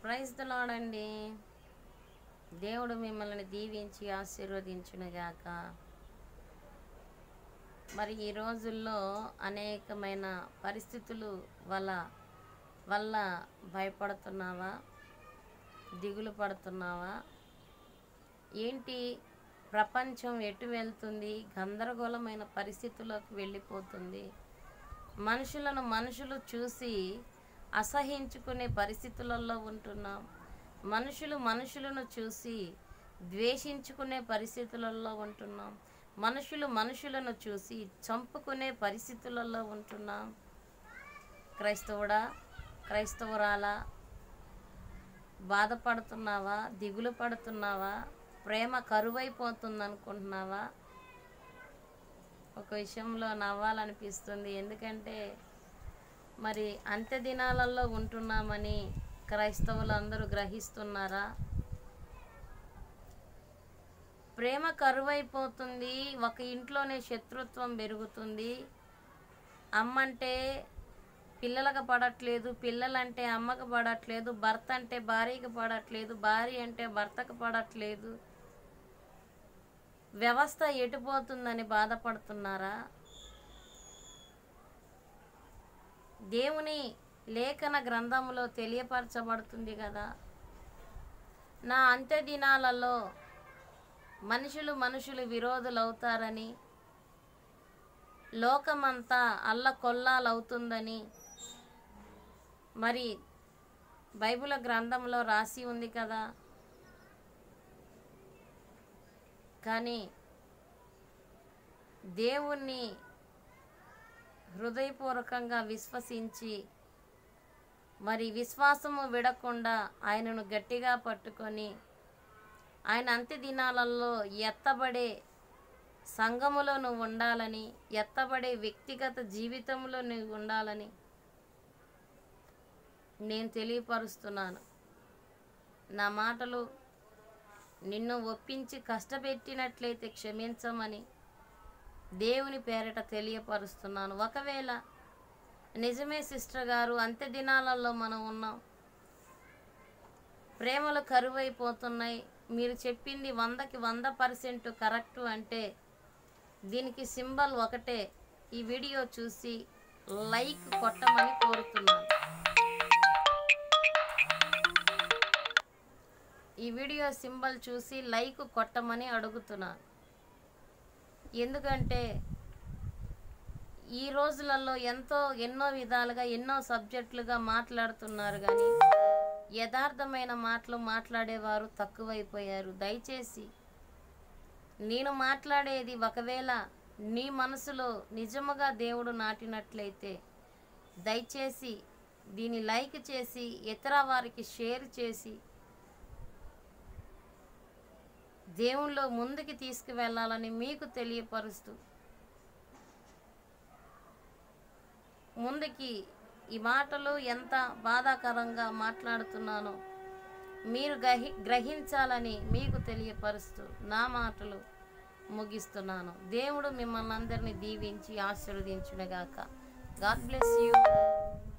Praise the lord అండి. దేవుడు మిమ్మల్ని దీవించి ఆశీర్వదించునుగాక. మరి ఈ రోజుల్లో అనేకమైన పరిస్థితులు వల్ల భయపడుతున్నావా? దిగులు పడుతున్నావా? ఏంటి ప్రపంచం ఎటు వెళ్తుంది? గందరగోళమైన పరిస్థితుల్లోకి వెళ్ళిపోతుంది. మనుషులు చూసి అసహించుకునే పరిస్థితులలో ఉంటున్నాం. మనుషులను చూసి ద్వేషించుకునే పరిస్థితులలో ఉంటున్నాం. మనుషులను చూసి చంపుకునే పరిస్థితులలో ఉంటున్నాం. క్రైస్తవుడా, క్రైస్తవురాలా, బాధపడుతున్నావా? దిగులు పడుతున్నావా? ప్రేమ కరువైపోతుంది అనుకుంటున్నావా? ఒక విషయంలో నవ్వాలనిపిస్తుంది. ఎందుకంటే మరి అంత్య దినాలలో ఉంటున్నామని క్రైస్తవులందరూ గ్రహిస్తున్నారా? ప్రేమ కరువైపోతుంది. ఒక ఇంట్లోనే శత్రుత్వం పెరుగుతుంది. అమ్మంటే పిల్లలకు పడట్లేదు, పిల్లలంటే అమ్మకు పడట్లేదు, భర్త అంటే భార్యకు పడట్లేదు, భార్య అంటే భర్తకు పడట్లేదు. వ్యవస్థ ఎటుపోతుందని బాధపడుతున్నారా? దేవుని లేఖన గ్రంథములో తెలియపరచబడుతుంది కదా, నా అంత్య దినాలలో మనుషులు విరోధులవుతారని, లోకమంతా అల్లకొల్లాలవుతుందని మరి బైబిల్ గ్రంథంలో రాసి ఉంది కదా. కానీ దేవుణ్ణి హృదయపూర్వకంగా విశ్వసించి మరి విశ్వాసము విడకుండా ఆయనను గట్టిగా పట్టుకొని ఆయన అంత్య దినాలలో ఎత్తబడే సంఘములో నువ్వు ఉండాలని, ఎత్తబడే వ్యక్తిగత జీవితంలో నువ్వు ఉండాలని నేను తెలియపరుస్తున్నాను. నా మాటలు నిన్ను ఒప్పించి కష్టపెట్టినట్లయితే క్షమించమని దేవుని పేరిట తెలియపరుస్తున్నాను. ఒకవేళ నిజమే సిస్టర్ గారు, అంత్య దినాలలో మనం ఉన్నాం, ప్రేమలు కరువైపోతున్నాయి, మీరు చెప్పింది 100కి 100% కరెక్టు అంటే దీనికి సింబల్ ఒకటే. ఈ వీడియో చూసి లైక్ కొట్టమని కోరుతున్నాను. ఈ వీడియో సింబల్ చూసి లైక్ కొట్టమని అడుగుతున్నాను. ఎందుకంటే ఈ రోజులలో ఎన్నో విధాలుగా ఎన్నో సబ్జెక్టులుగా మాట్లాడుతున్నారు, కానీ యథార్థమైన మాటలు మాట్లాడేవారు తక్కువైపోయారు. దయచేసి నేను మాట్లాడేది ఒకవేళ నీ మనసులో నిజముగా దేవుడు నాటినట్లయితే దయచేసి దీన్ని లైక్ చేసి ఇతర వారికి షేర్ చేసి దేవునిలో ముందుకు తీసుకువెళ్ళాలని మీకు తెలియపరుస్తూ ముందుకి ఈ మాటలు ఎంత బాధాకరంగా మాట్లాడుతున్నానో మీరు గ్రహించాలని మీకు తెలియపరుస్తూ నా మాటలు ముగిస్తున్నాను. దేవుడు మిమ్మల్ని అందరినీ దీవించి ఆశీర్వదించునుగాక. God bless you.